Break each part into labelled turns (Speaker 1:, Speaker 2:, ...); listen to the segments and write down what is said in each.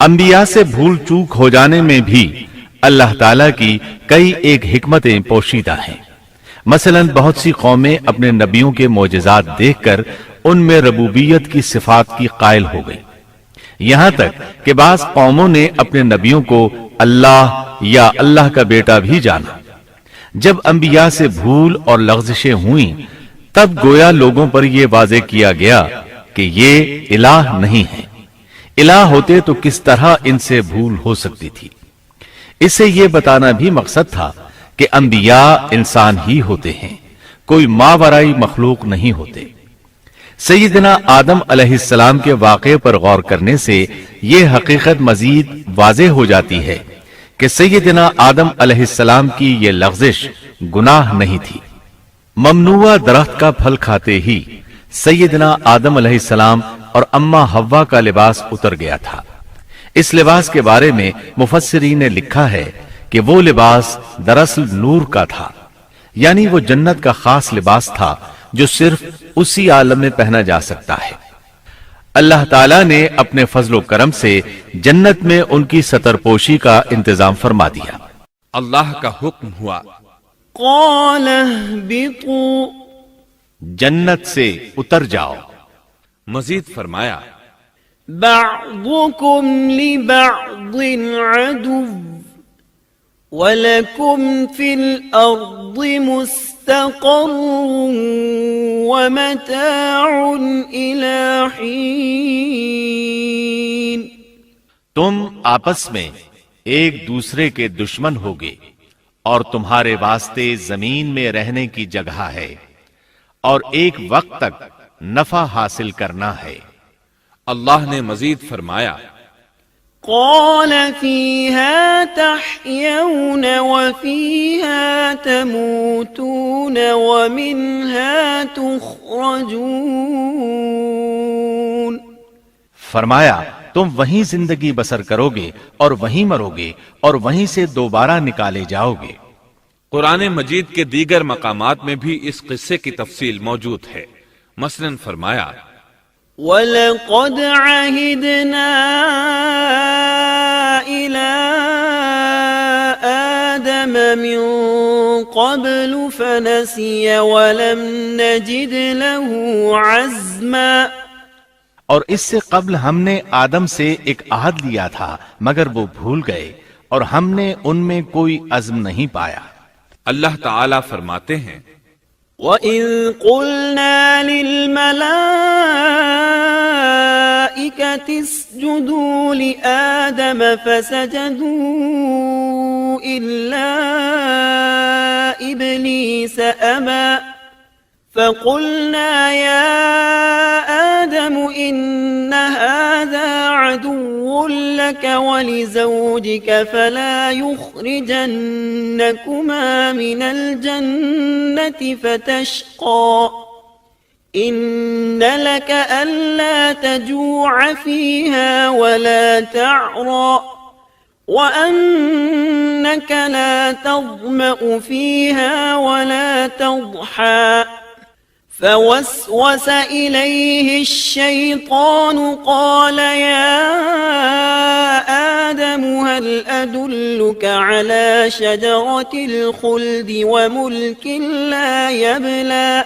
Speaker 1: انبیاء سے بھول چوک ہو جانے میں بھی اللہ تعالیٰ کی کئی ایک حکمتیں پوشیدہ ہیں۔ مثلا بہت سی قومیں اپنے نبیوں کے معجزات دیکھ کر ان میں ربوبیت کی صفات کی قائل ہو گئی، یہاں تک کہ بعض قوموں نے اپنے نبیوں کو اللہ یا اللہ کا بیٹا بھی جانا۔ جب انبیاء سے بھول اور لغزشیں ہوئیں تب گویا لوگوں پر یہ واضح کیا گیا کہ یہ الہ نہیں ہے۔ الہ ہوتے تو کس طرح ان سے بھول ہو سکتی تھی۔ اس سے یہ بتانا بھی مقصد تھا کہ انبیاء انسان ہی ہوتے ہیں، کوئی ماورائی مخلوق نہیں ہوتے۔ سیدنا آدم علیہ السلام کے واقعے پر غور کرنے سے یہ حقیقت مزید واضح ہو جاتی ہے کہ سیدنا آدم علیہ السلام کی یہ لغزش گناہ نہیں تھی۔ ممنوع درخت کا پھل کھاتے ہی سیدنا آدم علیہ السلام اور اماں حوا کا لباس اتر گیا تھا۔ اس لباس کے بارے میں مفسرین نے لکھا ہے کہ وہ لباس دراصل نور کا تھا، یعنی وہ جنت کا خاص لباس تھا جو صرف اسی عالم میں پہنا جا سکتا ہے۔ اللہ تعالیٰ نے اپنے فضل و کرم سے جنت میں ان کی ستر پوشی کا انتظام فرما دیا۔
Speaker 2: اللہ کا حکم ہوا،
Speaker 3: قال اهبطوا،
Speaker 1: جنت سے اتر جاؤ۔
Speaker 2: مزید فرمایا،
Speaker 3: بعضكم لبعض عدو ولكم في الأرض مستقر ومتاع إلى حين۔
Speaker 1: تم آپس میں ایک دوسرے کے دشمن ہوگے اور تمہارے واسطے زمین میں رہنے کی جگہ ہے اور ایک وقت تک نفع حاصل کرنا ہے۔
Speaker 2: اللہ نے مزید فرمایا،
Speaker 3: قال فيها تحيون وفيها تموتون ومنها تخرجون۔
Speaker 1: فرمایا تم وہیں زندگی بسر کرو گے اور وہیں مرو گے اور وہیں سے دوبارہ نکالے جاؤ گے۔
Speaker 2: قرآن مجید کے دیگر مقامات میں بھی اس قصے کی تفصیل موجود ہے۔ مثلا فرمایا،
Speaker 3: وَلَقَدْ عَهِدْنَا إِلَىٰ آدَمَ مِن قَبْلُ فَنَسِيَ وَلَمْ نَجِدْ لَهُ عَزْمًا۔
Speaker 1: اور اس سے قبل ہم نے آدم سے ایک عہد لیا تھا مگر وہ بھول گئے اور ہم نے ان میں کوئی عزم نہیں پایا۔
Speaker 2: اللہ تعالیٰ فرماتے ہیں،
Speaker 3: وَإِذْ قُلْنَا لِلْمَلَائِكَةِ اسْجُدُوا لِآدَمَ فَسَجَدُوا إِلَّا إِبْلِيسَ أَبَى فَقُلْنَا يَا آدَمُ إِنَّ هَذَا عَدُوٌّ لَكَ وَلِزَوْجِكَ فَلَا يُخْرِجَنَّكُمَا مِنَ الْجَنَّةِ فَتَشْقَى إِنَّ لَكَ أَلَّا تَجُوعَ فِيهَا وَلَا تَعْرَى وَأَنَّكَ لَا تَظْمَأُ فِيهَا وَلَا تَضْحَى فوسوس إليه الشيطان قال يا آدم هل أدلك على شجرة الخلد وملك لا يبلى۔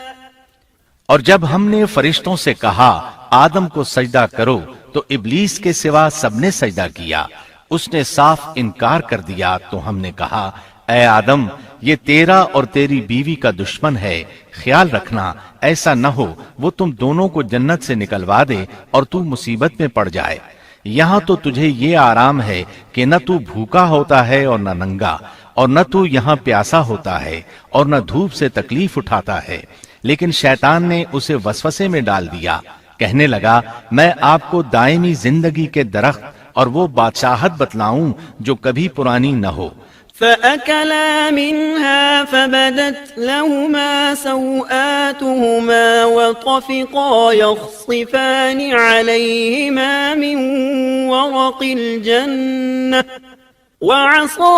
Speaker 1: اور جب ہم نے فرشتوں سے کہا آدم کو سجدہ کرو تو ابلیس کے سوا سب نے سجدہ کیا، اس نے صاف انکار کر دیا تو ہم نے کہا اے آدم یہ تیرا اور تیری بیوی کا دشمن ہے، خیال رکھنا ایسا نہ ہو وہ تم دونوں کو جنت سے نکلوا دے اور تو مصیبت میں پڑ جائے۔ یہاں تو تجھے یہ آرام ہے کہ نہ تو بھوکا ہوتا ہے اور نہ ننگا، اور نہ تو یہاں پیاسا ہوتا ہے اور نہ دھوپ سے تکلیف اٹھاتا ہے۔ لیکن شیطان نے اسے وسوسے میں ڈال دیا، کہنے لگا میں آپ کو دائمی زندگی کے درخت اور وہ بادشاہت بتلاؤں جو کبھی پرانی نہ ہو۔
Speaker 3: فَأَكَلَا مِنْهَا فَبَدَتْ لَهُمَا سَوْآتُهُمَا وَطَفِقَا يَخْصِفَانِ عَلَيْهِمَا مِنْ وَرَقِ الْجَنَّةِ وَعَصَى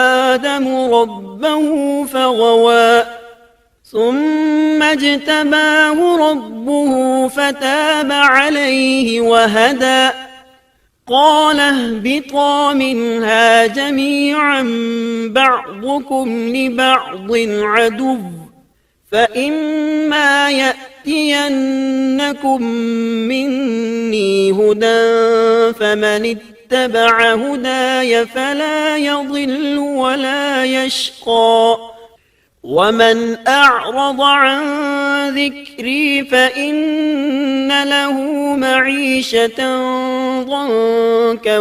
Speaker 3: آدَمُ رَبَّهُ فَغَوَى ثُمَّ اجْتَبَاهُ رَبُّهُ فَتَابَ عَلَيْهِ وَهَدَى قال اهبطا منها جميعا بعضكم لبعض عدو فإما يأتينكم مني هدى فمن اتبع هداي فلا يضل ولا يشقى ومن أعرض عن ذكري فإن له معيشة ضنكا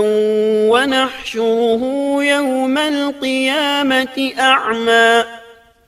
Speaker 3: ونحشره يوم القيامة أعمى.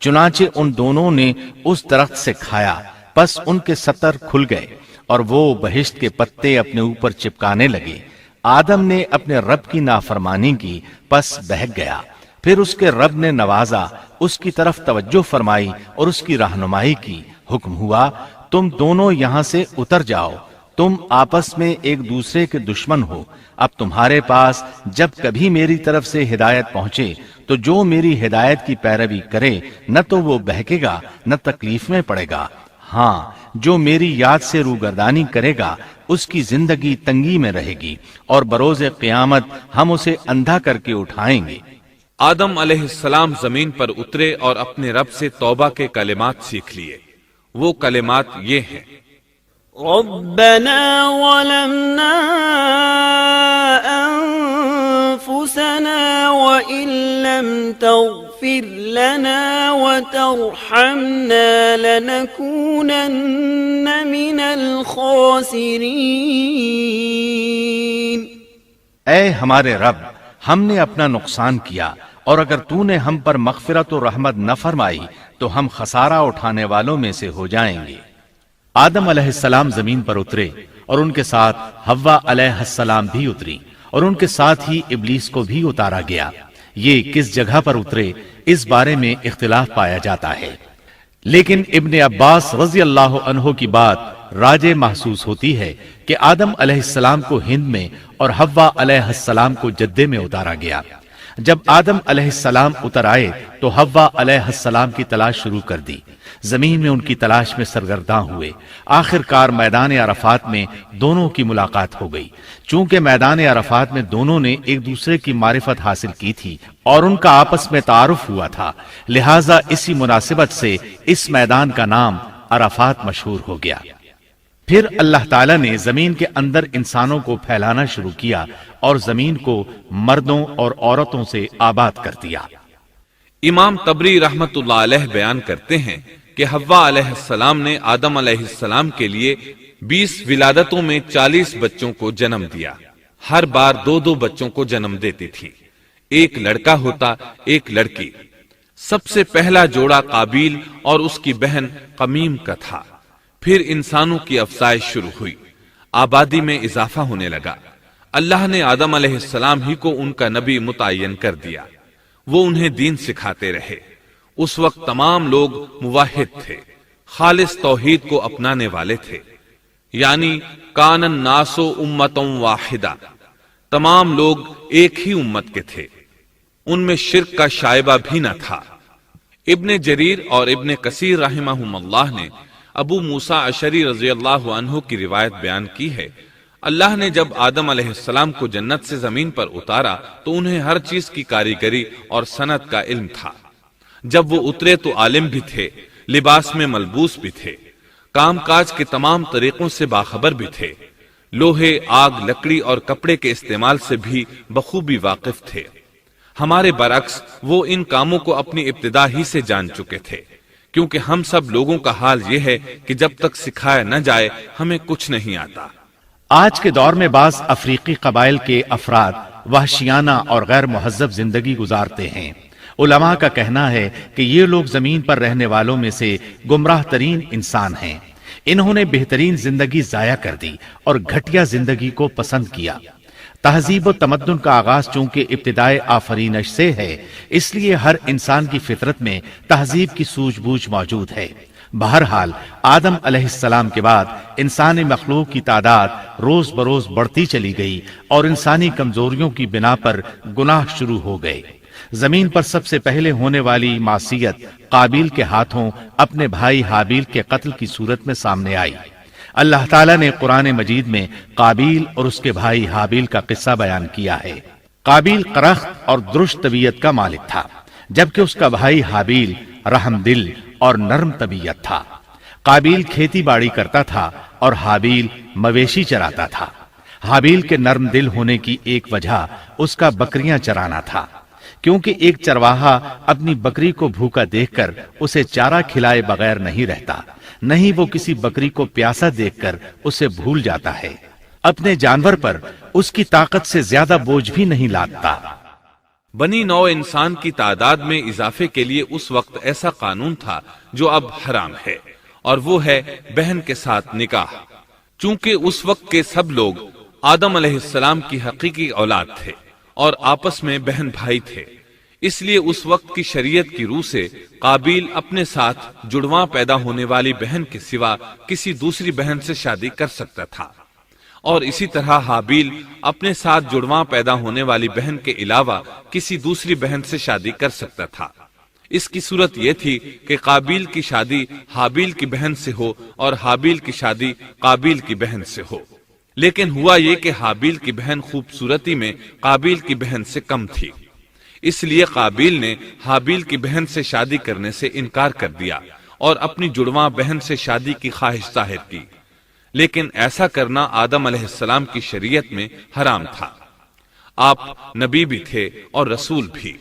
Speaker 1: چنانچہ ان دونوں نے اس درخت سے کھایا، پس ان کے ستر کھل گئے اور وہ بہشت کے پتے اپنے اوپر چپکانے لگے۔ آدم نے اپنے رب کی نافرمانی کی، پس بہک گیا۔ پھر اس کے رب نے نوازا، اس کی طرف توجہ فرمائی اور اس کی رہنمائی کی۔ حکم ہوا تم دونوں یہاں سے اتر جاؤ، تم آپس میں ایک دوسرے کے دشمن ہو۔ اب تمہارے پاس جب کبھی میری طرف سے ہدایت پہنچے تو جو میری ہدایت کی پیروی کرے نہ تو وہ بہکے گا نہ تکلیف میں پڑے گا، ہاں جو میری یاد سے روگردانی کرے گا اس کی زندگی تنگی میں رہے گی اور بروز قیامت ہم اسے اندھا کر کے اٹھائیں گے۔
Speaker 2: آدم علیہ السلام زمین پر اترے اور اپنے رب سے توبہ کے کلمات سیکھ لیے۔ وہ کلمات یہ ہیں:
Speaker 3: ربنا ظلمنا أنفسنا وإن لم تغفر لنا وترحمنا لنكونن من الخاسرين۔
Speaker 1: اے ہمارے رب، ہم نے اپنا نقصان کیا اور اگر تو نے ہم پر مغفرت و رحمت نہ فرمائی تو ہم خسارہ اٹھانے والوں میں سے ہو جائیں گے۔ آدم علیہ السلام زمین پر اترے اور ان کے ساتھ حوا علیہ السلام بھی اتری اور ان کے ساتھ ہی ابلیس کو بھی اتارا گیا۔ یہ کس جگہ پر اترے اس بارے میں اختلاف پایا جاتا ہے، لیکن ابن عباس رضی اللہ عنہ کی بات راجح محسوس ہوتی ہے کہ آدم علیہ السلام کو ہند میں اور حوا علیہ السلام کو جدے میں اتارا گیا۔ جب آدم علیہ السلام اتر آئے تو حوا علیہ السلام کی تلاش شروع کر دی، زمین میں ان کی تلاش میں سرگرداں ہوئے۔ آخر کار میدان عرفات میں دونوں کی ملاقات ہو گئی۔ چونکہ میدان عرفات میں دونوں نے ایک دوسرے کی معرفت حاصل کی تھی اور ان کا آپس میں تعارف ہوا تھا، لہٰذا اسی مناسبت سے اس میدان کا نام عرفات مشہور ہو گیا۔ پھر اللہ تعالیٰ نے زمین کے اندر انسانوں کو پھیلانا شروع کیا اور زمین کو مردوں اور عورتوں سے آباد کر دیا۔
Speaker 2: امام طبری رحمت اللہ علیہ بیان کرتے ہیں کہ حوا علیہ السلام نے آدم علیہ السلام کے لیے 20 ولادتوں میں 40 بچوں کو جنم دیا۔ ہر بار 2 بچوں کو جنم دیتی تھی، ایک لڑکا ہوتا ایک لڑکی۔ سب سے پہلا جوڑا قابیل اور اس کی بہن قمیم کا تھا۔ پھر انسانوں کی افزائش شروع ہوئی، آبادی میں اضافہ ہونے لگا۔ اللہ نے آدم علیہ السلام ہی کو ان کا نبی متعین کر دیا۔ وہ انہیں دین سکھاتے رہے۔ اس وقت تمام لوگ موحد تھے، خالص توحید کو اپنانے والے تھے، یعنی کان الناس امۃ واحدہ، تمام لوگ ایک ہی امت کے تھے، ان میں شرک کا شائبہ بھی نہ تھا۔ ابن جریر اور ابن کثیر رحمہم اللہ نے ابو موسیٰ اشعری رضی اللہ عنہ کی روایت بیان کی ہے، اللہ نے جب آدم علیہ السلام کو جنت سے زمین پر اتارا تو انہیں ہر چیز کی کاریگری اور صنعت کا علم تھا۔ جب وہ اترے تو عالم بھی تھے، لباس میں ملبوس بھی تھے، کام کاج کے تمام طریقوں سے باخبر بھی تھے، لوہے، آگ، لکڑی اور کپڑے کے استعمال سے بھی بخوبی واقف تھے۔ ہمارے برعکس وہ ان کاموں کو اپنی ابتدا ہی سے جان چکے تھے، کیونکہ ہم سب لوگوں کا حال یہ ہے کہ جب تک سکھایا نہ جائے ہمیں کچھ نہیں آتا۔
Speaker 1: آج کے دور میں بعض افریقی قبائل کے افراد وحشیانہ اور غیر مہذب زندگی گزارتے ہیں۔ علماء کا کہنا ہے کہ یہ لوگ زمین پر رہنے والوں میں سے گمراہ ترین انسان ہیں۔ انہوں نے بہترین زندگی ضائع کر دی اور گھٹیا زندگی کو پسند کیا۔ تہذیب و تمدن کا آغاز چونکہ ابتدائے آفرینش سے ہے، اس لیے ہر انسان کی فطرت میں تہذیب کی سوجھ بوجھ موجود ہے۔ بہرحال آدم علیہ السلام کے بعد انسانی مخلوق کی تعداد روز بروز بڑھتی چلی گئی اور انسانی کمزوریوں کی بنا پر گناہ شروع ہو گئے۔ زمین پر سب سے پہلے ہونے والی معصیت قابیل کے ہاتھوں اپنے بھائی حابیل کے قتل کی صورت میں سامنے آئی۔ اللہ تعالیٰ نے قرآن مجید میں قابیل اور اس کے بھائی حابیل کا قصہ بیان کیا ہے۔ قابیل قرخت اور درست طبیعت کا مالک تھا، جبکہ اس کا بھائی حابیل رحم دل اور نرم طبیعت تھا۔ قابیل کھیتی باڑی کرتا تھا اور حابیل مویشی چراتا تھا۔ حابیل کے نرم دل ہونے کی ایک وجہ اس کا بکریاں چرانا تھا، کیونکہ ایک چرواہا اپنی بکری کو بھوکا دیکھ کر اسے چارہ کھلائے بغیر نہیں رہتا، نہیں وہ کسی بکری کو پیاسا دیکھ کر اسے بھول جاتا ہے۔ اپنے جانور پر اس کی طاقت سے زیادہ بوجھ بھی نہیں لادتا۔
Speaker 2: بنی نوع انسان کی تعداد میں اضافے کے لیے اس وقت ایسا قانون تھا جو اب حرام ہے، اور وہ ہے بہن کے ساتھ نکاح۔ چونکہ اس وقت کے سب لوگ آدم علیہ السلام کی حقیقی اولاد تھے اور آپس میں بہن بھائی تھے، اس لیے اس وقت کی شریعت کی روح سے قابیل اپنے ساتھ جڑواں پیدا ہونے والی بہن کے سوا کسی دوسری بہن سے شادی کر سکتا تھا، اور اسی طرح حابیل اپنے ساتھ جڑواں پیدا ہونے والی بہن کے علاوہ کسی دوسری بہن سے شادی کر سکتا تھا۔ اس کی صورت یہ تھی کہ قابیل کی شادی حابیل کی بہن سے ہو اور حابیل کی شادی قابیل کی بہن سے ہو، لیکن ہوا یہ کہ حابیل کی بہن خوبصورتی میں قابیل کی بہن سے کم تھی، اس لیے قابیل نے حابیل کی بہن سے شادی کرنے سے انکار کر دیا اور اپنی جڑواں بہن سے شادی کی خواہش ظاہر کی، لیکن ایسا کرنا آدم علیہ السلام کی شریعت میں حرام تھا۔ آپ نبی بھی تھے اور رسول بھی۔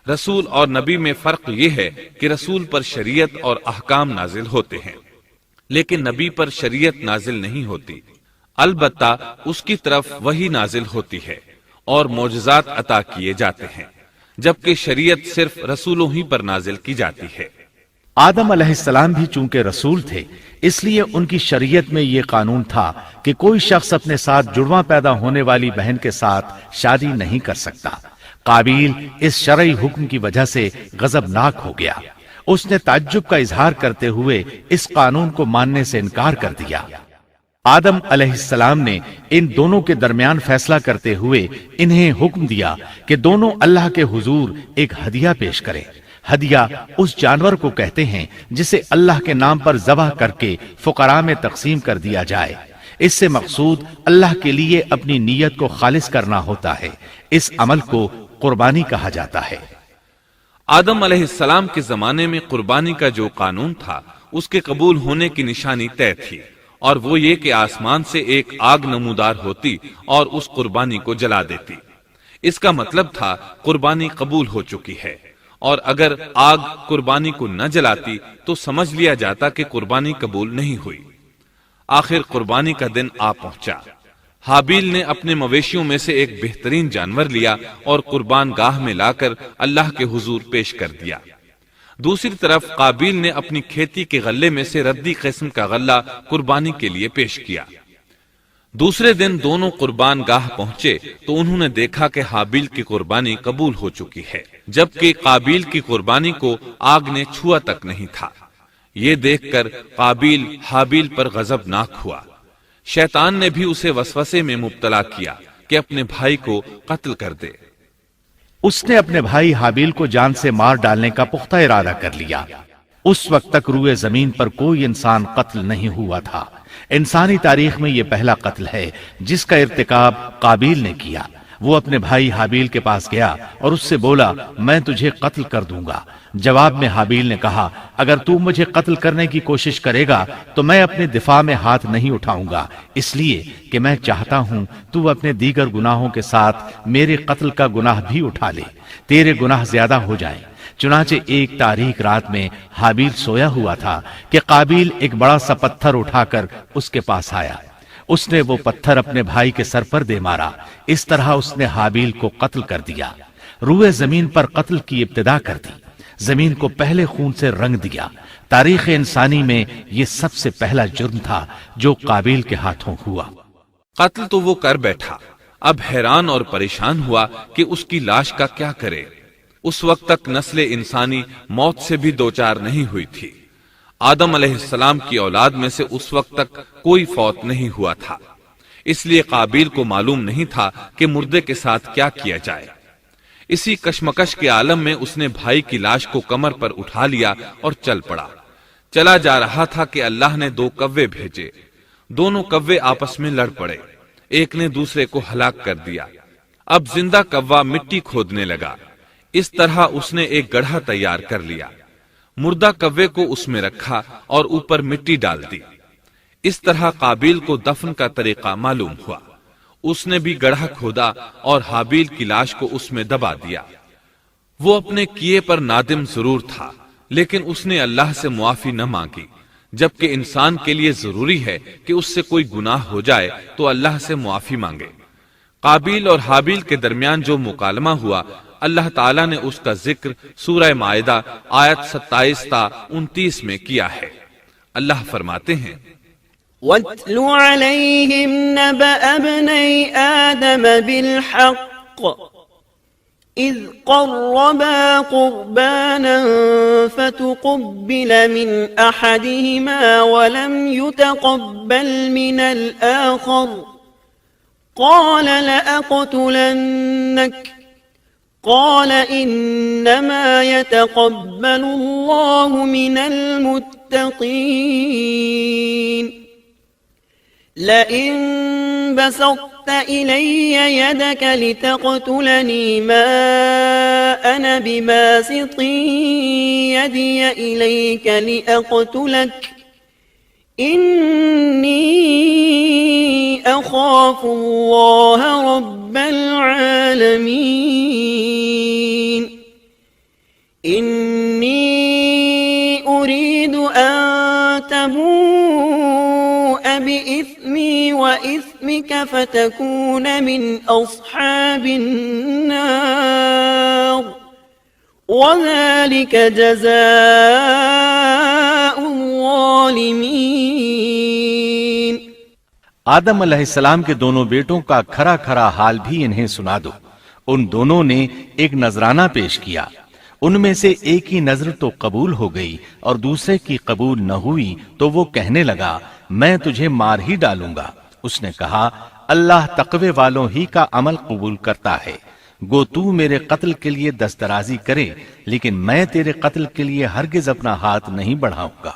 Speaker 2: رسول اور نبی میں فرق یہ ہے کہ رسول پر شریعت اور احکام نازل ہوتے ہیں، لیکن نبی پر شریعت نازل نہیں ہوتی، البتہ اس کی طرف وحی نازل ہوتی ہے اور معجزات عطا کیے جاتے ہیں، جبکہ شریعت صرف رسولوں ہی پر نازل کی جاتی ہے۔
Speaker 1: آدم علیہ السلام بھی چونکہ رسول تھے، اس لیے ان کی شریعت میں یہ قانون تھا کہ کوئی شخص اپنے ساتھ جڑواں پیدا ہونے والی بہن کے ساتھ شادی نہیں کر سکتا۔ قابیل اس شرعی حکم کی وجہ سے غضبناک ہو گیا۔ اس نے تعجب کا اظہار کرتے ہوئے اس قانون کو ماننے سے انکار کر دیا۔ آدم علیہ السلام نے ان دونوں کے درمیان فیصلہ کرتے ہوئے انہیں حکم دیا کہ دونوں اللہ کے حضور ایک ہدیہ پیش کریں۔ ہدیہ اس جانور کو کہتے ہیں جسے اللہ کے نام پر ذبح کر کے فقراء میں تقسیم کر دیا جائے۔ اس سے مقصود اللہ کے لیے اپنی نیت کو خالص کرنا ہوتا ہے۔ اس عمل کو قربانی کہا جاتا ہے۔
Speaker 2: آدم علیہ السلام کے زمانے میں قربانی کا جو قانون تھا اس کے قبول ہونے کی نشانی طے تھی، اور وہ یہ کہ آسمان سے ایک آگ نمودار ہوتی اور اس قربانی کو جلا دیتی۔ اس کا مطلب تھا قربانی قبول ہو چکی ہے، اور اگر آگ قربانی کو نہ جلاتی تو سمجھ لیا جاتا کہ قربانی قبول نہیں ہوئی۔ آخر قربانی کا دن آ پہنچا۔ حابیل نے اپنے مویشیوں میں سے ایک بہترین جانور لیا اور قربان گاہ میں لا کر اللہ کے حضور پیش کر دیا۔ دوسری طرف قابیل نے اپنی کھیتی کے غلے میں سے ردی قسم کا غلہ قربانی کے لیے پیش کیا۔ دوسرے دن دونوں قربان گاہ پہنچے تو انہوں نے دیکھا کہ حابیل کی قربانی قبول ہو چکی ہے، جبکہ قابیل کی قربانی کو آگ نے چھوا تک نہیں تھا۔ یہ دیکھ کر قابیل حابیل پر غضبناک ہوا۔ شیطان نے بھی اسے وسوسے میں مبتلا کیا کہ اپنے بھائی کو قتل کر دے۔
Speaker 1: اس نے اپنے بھائی حابیل کو جان سے مار ڈالنے کا پختہ ارادہ کر لیا۔ اس وقت تک روئے زمین پر کوئی انسان قتل نہیں ہوا تھا۔ انسانی تاریخ میں یہ پہلا قتل ہے جس کا ارتکاب قابیل نے کیا۔ وہ اپنے بھائی حابیل کے پاس گیا اور اس سے بولا، میں تجھے قتل کر دوں گا۔ جواب میں حابیل نے کہا، اگر تو مجھے قتل کرنے کی کوشش کرے گا تو میں اپنے دفاع میں ہاتھ نہیں اٹھاؤں گا، اس لیے کہ میں چاہتا ہوں تو اپنے دیگر گناہوں کے ساتھ میرے قتل کا گناہ بھی اٹھا لے، تیرے گناہ زیادہ ہو جائیں۔ چنانچہ ایک تاریک رات میں حابیل سویا ہوا تھا کہ قابیل ایک بڑا سا پتھر اٹھا کر اس کے پاس آیا۔ اس نے وہ پتھر اپنے بھائی کے سر پر دے مارا۔ اس طرح اس نے حابیل کو قتل کر دیا، روئے زمین پر قتل کی ابتدا کر دی، زمین کو پہلے خون سے رنگ دیا۔ تاریخ انسانی میں یہ سب سے پہلا جرم تھا جو قابیل کے ہاتھوں ہوا۔
Speaker 2: قتل تو وہ کر بیٹھا، اب حیران اور پریشان ہوا کہ اس کی لاش کا کیا کرے۔ اس وقت تک نسل انسانی موت سے بھی دوچار نہیں ہوئی تھی۔ آدم علیہ السلام کی اولاد میں سے اس وقت تک کوئی فوت نہیں ہوا تھا، اس لیے قابیل کو معلوم نہیں تھا کہ مردے کے ساتھ کیا کیا جائے۔ اسی کشمکش کے عالم میں اس نے بھائی کی لاش کو کمر پر اٹھا لیا اور چل پڑا۔ چلا جا رہا تھا کہ اللہ نے 2 کوے بھیجے۔ دونوں کوے آپس میں لڑ پڑے، ایک نے دوسرے کو ہلاک کر دیا۔ اب زندہ کوا مٹی کھودنے لگا، اس طرح اس نے ایک گڑھا تیار کر لیا، مردہ کوے کو اس میں رکھا اور اوپر مٹی ڈال دی۔ اس طرح قابیل کو دفن کا طریقہ معلوم ہوا، اس نے بھی گڑھا کھودا اور حابیل کی لاش کو اس میں دبا دیا۔ وہ اپنے کیے پر نادم ضرور تھا، لیکن اس نے اللہ سے معافی نہ مانگی، جبکہ انسان کے لیے ضروری ہے کہ اس سے کوئی گناہ ہو جائے تو اللہ سے معافی مانگے۔ قابیل اور حابیل کے درمیان جو مکالمہ ہوا، اللہ تعالیٰ نے اس کا ذکر سورہ مائدہ آیت 27 تا 29 میں کیا ہے۔ اللہ فرماتے ہیں،
Speaker 3: وَاتْلُ عَلَيْهِمْ نَبَأَ ابْنَيْ آدَمَ بِالْحَقِّ إِذْ قَرَّبَا قُرْبَانًا فَتُقُبِّلَ مِنْ أَحَدِهِمَا وَلَمْ يُتَقَبَّلْ مِنَ الْآخَرِ قَالَ لَأَقْتُلَنَّكَ قال إنما يتقبل الله من المتقين لئن بسطت إلي يدك لتقتلني ما أنا بباسط يدي إليك لأقتلك إني أخاف الله رب العالمين إني أريد أن تبوء بإثمي وإثمك فتكون من أصحاب النار وذلك جزاء الظالمين۔
Speaker 1: آدم علیہ السلام کے دونوں بیٹوں کا کھرا کھرا حال بھی انہیں سنا دو۔ ان دونوں نے ایک نذرانہ پیش کیا، ان میں سے ایک کی نذر تو قبول ہو گئی اور دوسرے کی قبول نہ ہوئی تو وہ کہنے لگا میں تجھے مار ہی ڈالوں گا۔ اس نے کہا اللہ تقوی والوں ہی کا عمل قبول کرتا ہے، گو تو میرے قتل کے لیے دسترازی کرے لیکن میں تیرے قتل کے لیے ہرگز اپنا ہاتھ نہیں بڑھاؤں گا۔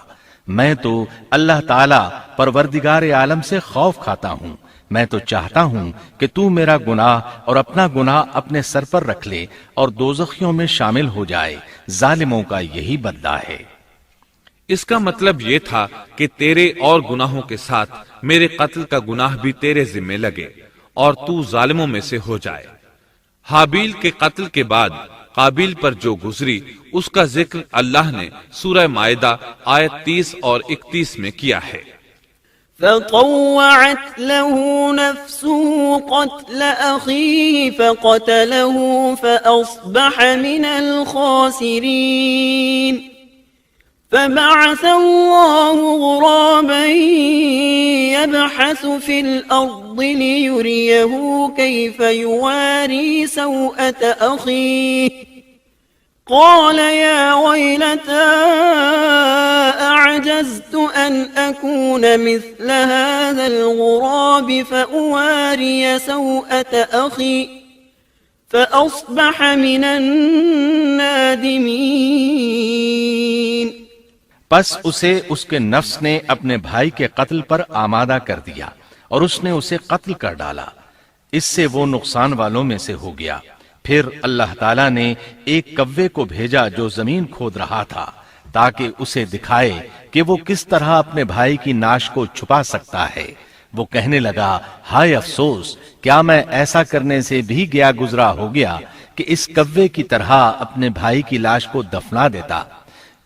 Speaker 1: میں تو اللہ تعالی پروردگار عالم سے خوف کھاتا ہوں، میں تو چاہتا ہوں کہ تو میرا گناہ اور اپنا گناہ اپنے سر پر رکھ لے اور دوزخیوں میں شامل ہو جائے، ظالموں کا یہی بدلہ ہے۔
Speaker 2: اس کا مطلب یہ تھا کہ تیرے اور گناہوں کے ساتھ میرے قتل کا گناہ بھی تیرے ذمہ لگے اور تو ظالموں میں سے ہو جائے۔ حابیل کے قتل کے بعد قابیل پر جو گزری اس کا ذکر اللہ نے سورہ مائدہ آیت 30 اور 31 میں کیا ہے۔
Speaker 3: فطوعت له نفسه قتل أخيه فقتله فأصبح من الخاسرين فبعث الله غرابا يبحث في الأرض ليريه كيف يواري سوءة أخيه قال يا ويلتى أعجزت أن أكون مثل هذا الغراب فأواري سوءة أخي فأصبح من النادمين۔
Speaker 1: پس اسے اس کے نفس نے اپنے بھائی کے قتل پر آمادہ کر دیا اور اس نے اسے قتل کر ڈالا، اس سے وہ نقصان والوں میں سے ہو گیا۔ پھر اللہ تعالیٰ نے ایک کوے کو بھیجا جو زمین کھود رہا تھا تاکہ اسے دکھائے کہ وہ کس طرح اپنے بھائی کی ناش کو چھپا سکتا ہے۔ وہ کہنے لگا ہائے افسوس، کیا میں ایسا کرنے سے بھی گیا گزرا ہو گیا کہ اس کوے کی طرح اپنے بھائی کی لاش کو دفنا دیتا۔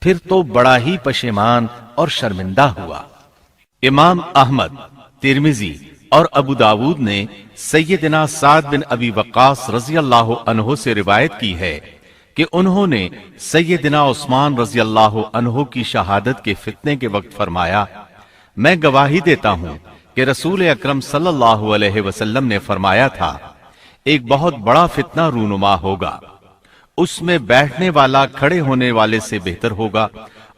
Speaker 1: پھر تو بڑا ہی پشیمان اور شرمندہ ہوا۔ امام احمد، ترمذی اور ابو داود نے سیدنا سعد بن ابی وقاص رضی اللہ عنہ سے روایت کی ہے کہ انہوں نے سیدنا عثمان رضی اللہ عنہ کی شہادت کے فتنے کے وقت فرمایا میں گواہی دیتا ہوں کہ رسول اکرم صلی اللہ علیہ وسلم نے فرمایا تھا ایک بہت بڑا فتنہ رونما ہوگا، اس میں بیٹھنے والا کھڑے ہونے والے سے بہتر ہوگا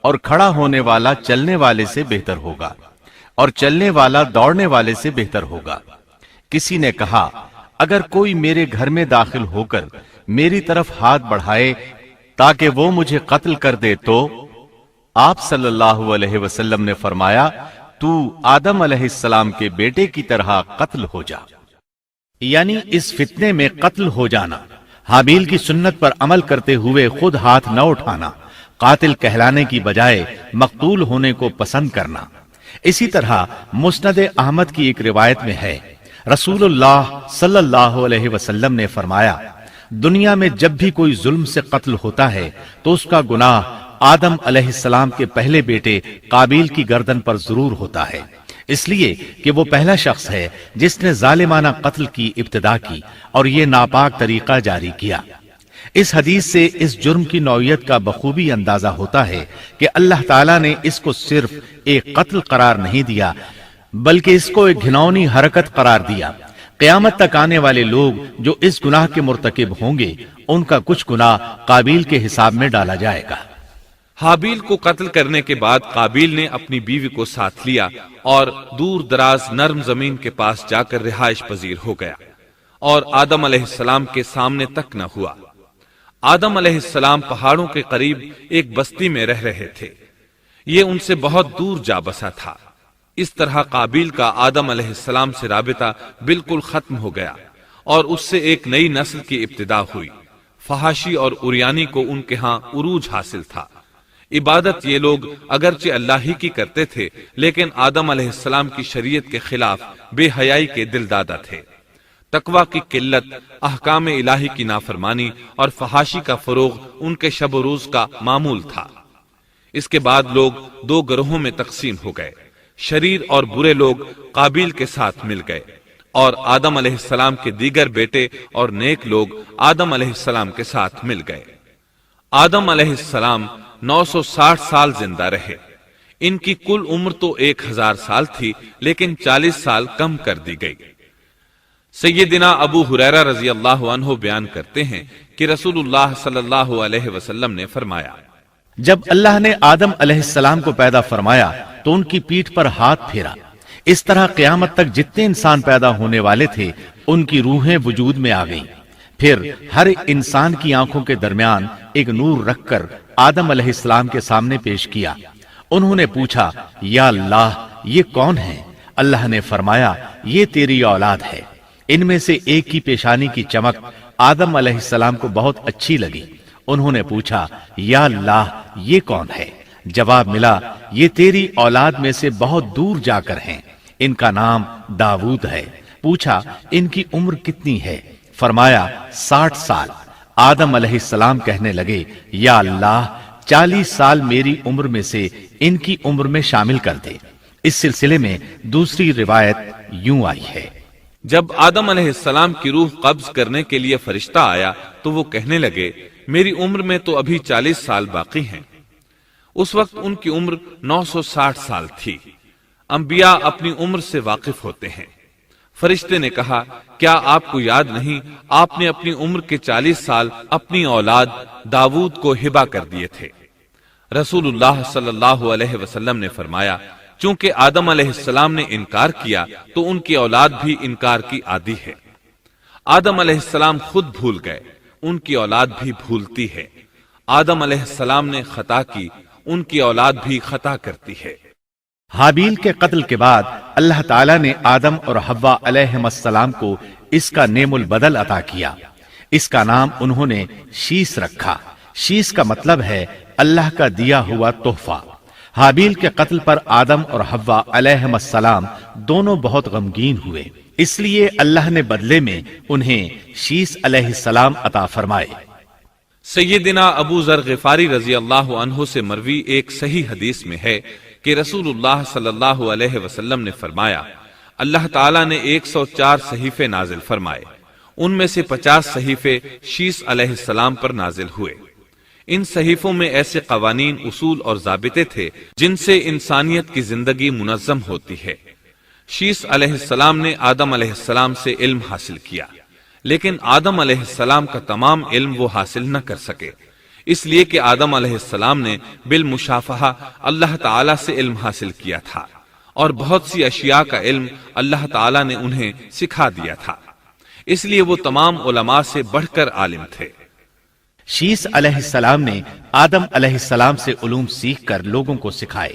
Speaker 1: اور کھڑا ہونے والا چلنے والے سے بہتر ہوگا اور چلنے والا دوڑنے والے سے بہتر ہوگا۔ کسی نے کہا اگر کوئی میرے گھر میں داخل ہو کر میری طرف ہاتھ بڑھائے تاکہ وہ مجھے قتل کر دے تو آپ صلی اللہ علیہ وسلم نے فرمایا تو آدم علیہ السلام کے بیٹے کی طرح قتل ہو جا، یعنی اس فتنے میں قتل ہو جانا، حابیل کی سنت پر عمل کرتے ہوئے خود ہاتھ نہ اٹھانا، قاتل کہلانے کی بجائے مقتول ہونے کو پسند کرنا۔ اسی طرح مسند احمد کی ایک روایت میں ہے، رسول اللہ صلی اللہ علیہ وسلم نے فرمایا، دنیا میں جب بھی کوئی ظلم سے قتل ہوتا ہے تو اس کا گناہ آدم علیہ السلام کے پہلے بیٹے قابیل کی گردن پر ضرور ہوتا ہے، اس لیے کہ وہ پہلا شخص ہے جس نے ظالمانہ قتل کی ابتدا کی اور یہ ناپاک طریقہ جاری کیا۔ اس حدیث سے اس جرم کی نوعیت کا بخوبی اندازہ ہوتا ہے کہ اللہ تعالیٰ نے اس کو صرف ایک قتل قرار نہیں دیا بلکہ اس کو ایک گھناؤنی حرکت قرار دیا۔ قیامت تک آنے والے لوگ جو اس گناہ کے مرتکب ہوں گے ان کا کچھ گناہ قابیل کے حساب میں ڈالا جائے گا۔
Speaker 2: حابیل کو قتل کرنے کے بعد قابیل نے اپنی بیوی کو ساتھ لیا اور دور دراز نرم زمین کے پاس جا کر رہائش پذیر ہو گیا اور آدم علیہ السلام کے سامنے تک نہ ہوا۔ آدم علیہ السلام پہاڑوں کے قریب ایک بستی میں رہ رہے تھے، یہ ان سے بہت دور جا بسا تھا۔ اس طرح قابیل کا آدم علیہ السلام سے رابطہ بالکل ختم ہو گیا اور اس سے ایک نئی نسل کی ابتدا ہوئی۔ فحاشی اور اریانی کو ان کے ہاں عروج حاصل تھا۔ عبادت یہ لوگ اگرچہ اللہ ہی کی کرتے تھے لیکن آدم علیہ السلام کی شریعت کے خلاف بے حیائی کے دل دادا تھے۔ تقوی کی قلت، احکام الہی کی نافرمانی اور فحاشی کا فروغ ان کے شب و روز کا معمول تھا۔ اس کے بعد لوگ دو گروہوں میں تقسیم ہو گئے، شریر اور برے لوگ قابیل کے ساتھ مل گئے اور آدم علیہ السلام کے دیگر بیٹے اور نیک لوگ آدم علیہ السلام کے ساتھ مل گئے۔ آدم علیہ السلام 960 سال زندہ رہے۔ ان کی کل عمر تو 1000 سال تھی لیکن 40 سال کم کر دی گئی۔ سیدنا ابو ہریرہ رضی اللہ عنہ بیان کرتے ہیں کہ رسول اللہ صلی اللہ علیہ وسلم نے فرمایا،
Speaker 1: جب اللہ نے آدم علیہ السلام کو پیدا فرمایا تو ان کی پیٹھ پر ہاتھ پھیرا، اس طرح قیامت تک جتنے انسان پیدا ہونے والے تھے ان کی روحیں وجود میں آ گئیں۔ پھر ہر انسان کی آنکھوں کے درمیان ایک نور رکھ کر آدم علیہ السلام کے سامنے پیش کیا۔ انہوں نے پوچھا، یا اللہ یہ کون ہے؟ اللہ نے فرمایا، یہ تیری اولاد ہے۔ ان میں سے ایک کی پیشانی کی چمک آدم علیہ السلام کو بہت اچھی لگی۔ انہوں نے پوچھا، یا اللہ یہ کون ہے؟ جواب ملا، یہ تیری اولاد میں سے بہت دور جا کر ہیں، ان کا نام داؤد ہے۔ پوچھا، ان کی عمر کتنی ہے؟ فرمایا 60 سال۔ آدم علیہ السلام کہنے لگے، یا اللہ 40 سال میری عمر میں سے ان کی عمر میں شامل کر دے۔ اس سلسلے میں دوسری روایت یوں آئی ہے،
Speaker 2: جب آدم علیہ السلام کی روح قبض کرنے کے لیے فرشتہ آیا تو وہ کہنے لگے، میری عمر میں تو ابھی 40 سال باقی ہیں۔ اس وقت ان کی عمر 960 سال تھی۔ انبیاء اپنی عمر سے واقف ہوتے ہیں۔ فرشتے نے کہا، کیا آپ کو یاد نہیں آپ نے اپنی عمر کے 40 سال اپنی اولاد داؤد کو ہبہ کر دیے تھے؟ رسول اللہ صلی اللہ علیہ وسلم نے فرمایا، چونکہ آدم علیہ السلام نے انکار کیا تو ان کی اولاد بھی انکار کی عادی ہے۔ آدم علیہ السلام خود بھول گئے، ان کی اولاد بھی بھولتی ہے۔ آدم علیہ السلام نے خطا کی، ان کی اولاد بھی خطا کرتی ہے۔
Speaker 1: حابیل کے قتل کے بعد اللہ تعالیٰ نے آدم اور حوا علیہ السلام کو اس کا نعم البدل عطا کیا۔ اس کا نام انہوں نے شیس رکھا۔ شیس کا مطلب ہے اللہ کا دیا ہوا تحفہ۔ حابیل کے قتل پر آدم اور حوا علیہ السلام دونوں بہت غمگین ہوئے، اس لیے اللہ نے بدلے میں انہیں شیس علیہ السلام عطا فرمائے۔
Speaker 2: سیدنا ابو ذر غفاری رضی اللہ عنہ سے مروی ایک صحیح حدیث میں ہے کہ رسول اللہ صلی اللہ علیہ وسلم نے فرمایا، اللہ تعالیٰ نے 104 صحیفے نازل فرمائے، ان میں سے 50 صحیفے شیس علیہ السلام پر نازل ہوئے۔ ان صحیفوں میں ایسے قوانین، اصول اور ضابطے تھے جن سے انسانیت کی زندگی منظم ہوتی ہے۔ شیس علیہ السلام نے آدم علیہ السلام سے علم حاصل کیا، لیکن آدم علیہ السلام کا تمام علم وہ حاصل نہ کر سکے، اس لیے کہ آدم علیہ السلام نے بالمشافہہ اللہ تعالیٰ سے علم حاصل کیا تھا اور بہت سی اشیاء کا علم اللہ تعالیٰ نے انہیں سکھا دیا تھا، اس لیے وہ تمام علماء سے بڑھ کر عالم تھے۔
Speaker 1: شیس علیہ السلام نے آدم علیہ السلام سے علوم سیکھ کر لوگوں کو سکھائے۔